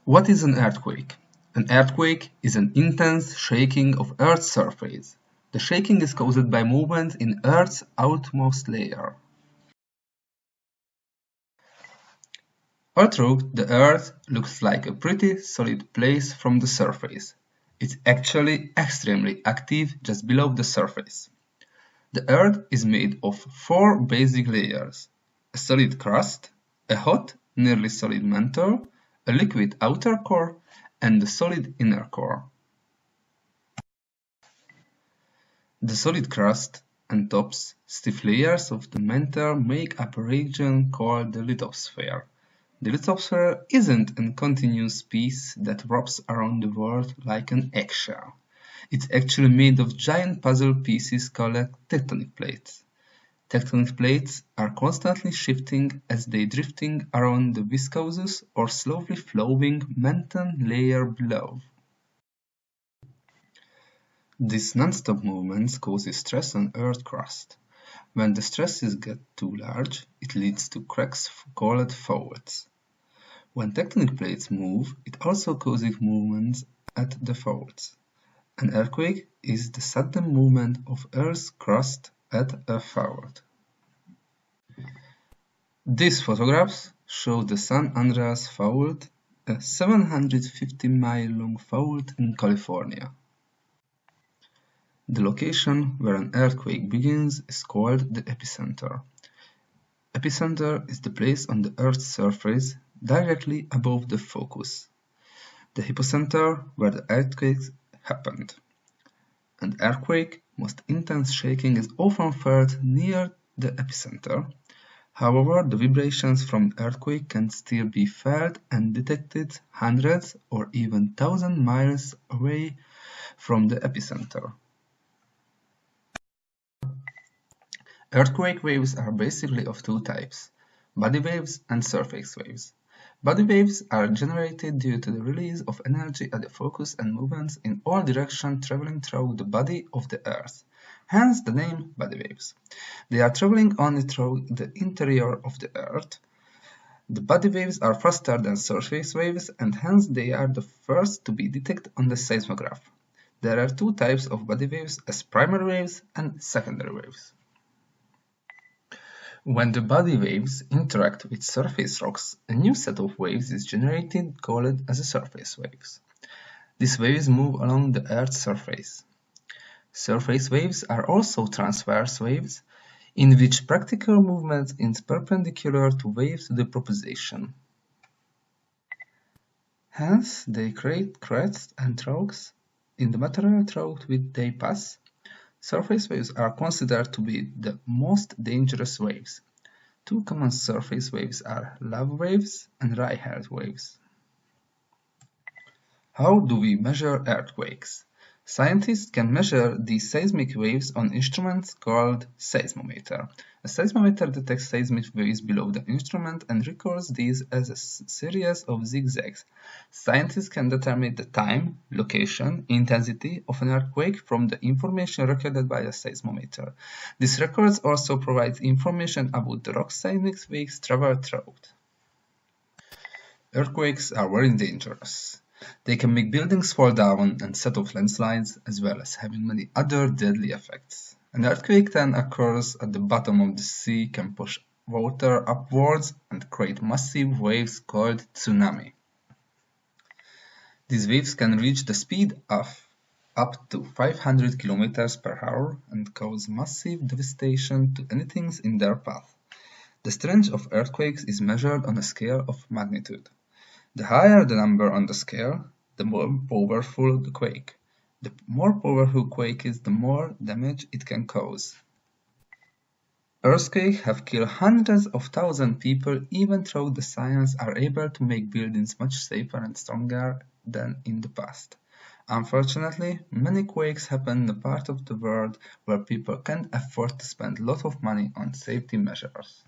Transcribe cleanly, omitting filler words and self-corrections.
What is an earthquake? An earthquake is an intense shaking of Earth's surface. The shaking is caused by movement in Earth's outermost layer. Although the Earth looks like a pretty solid place from the surface, it's actually extremely active just below the surface. The Earth is made of 4 basic layers: a solid crust, a hot, nearly solid mantle, a liquid outer core, and a solid inner core. The solid crust and top's stiff layers of the mantle make up a region called the lithosphere. The lithosphere isn't a continuous piece that wraps around the world like an eggshell. It's actually made of giant puzzle pieces called tectonic plates. Tectonic plates are constantly shifting as they drifting around the viscous or slowly flowing mantle layer below. This non-stop movement causes stress on Earth's crust. When the stresses get too large, it leads to cracks called faults. When tectonic plates move, it also causes movements at the faults. An earthquake is the sudden movement of Earth's crust at a fault. These photographs show the San Andreas Fault, a 750-mile-long fault in California. The location where an earthquake begins is called the epicenter. Epicenter is the place on the Earth's surface directly above the focus, the hypocenter where the earthquake happened. An earthquake most intense shaking is often felt near the epicenter. However, the vibrations from the earthquake can still be felt and detected hundreds or even thousands miles away from the epicenter. Earthquake waves are basically of 2 types: body waves and surface waves. Body waves are generated due to the release of energy at the focus and movements in all directions traveling through the body of the Earth, hence the name body waves. They are traveling only through the interior of the Earth. The body waves are faster than surface waves and hence they are the first to be detected on the seismograph. There are 2 types of body waves as primary waves and secondary waves. When the body waves interact with surface rocks, a new set of waves is generated called as surface waves. These waves move along the Earth's surface. Surface waves are also transverse waves, in which practical movement is perpendicular to waves the propagation. Hence, they create crests and troughs in the material through which they pass. Surface waves are considered to be the most dangerous waves. 2 common surface waves are lava waves and Reinhardt waves. How do we measure earthquakes? Scientists can measure these seismic waves on instruments called seismometer. A seismometer detects seismic waves below the instrument and records these as a series of zigzags. Scientists can determine the time, location, intensity of an earthquake from the information recorded by a seismometer. These records also provide information about the rock seismic waves traveled through. Earthquakes are very dangerous. They can make buildings fall down and set off landslides, as well as having many other deadly effects. An earthquake then occurs at the bottom of the sea, can push water upwards and create massive waves called tsunami. These waves can reach the speed of up to 500 km per hour and cause massive devastation to anything in their path. The strength of earthquakes is measured on a scale of magnitude. The higher the number on the scale, the more powerful the quake. The more powerful quake is, the more damage it can cause. Earthquakes have killed hundreds of thousands of people even though the science are able to make buildings much safer and stronger than in the past. Unfortunately, many quakes happen in a part of the world where people can't afford to spend a lot of money on safety measures.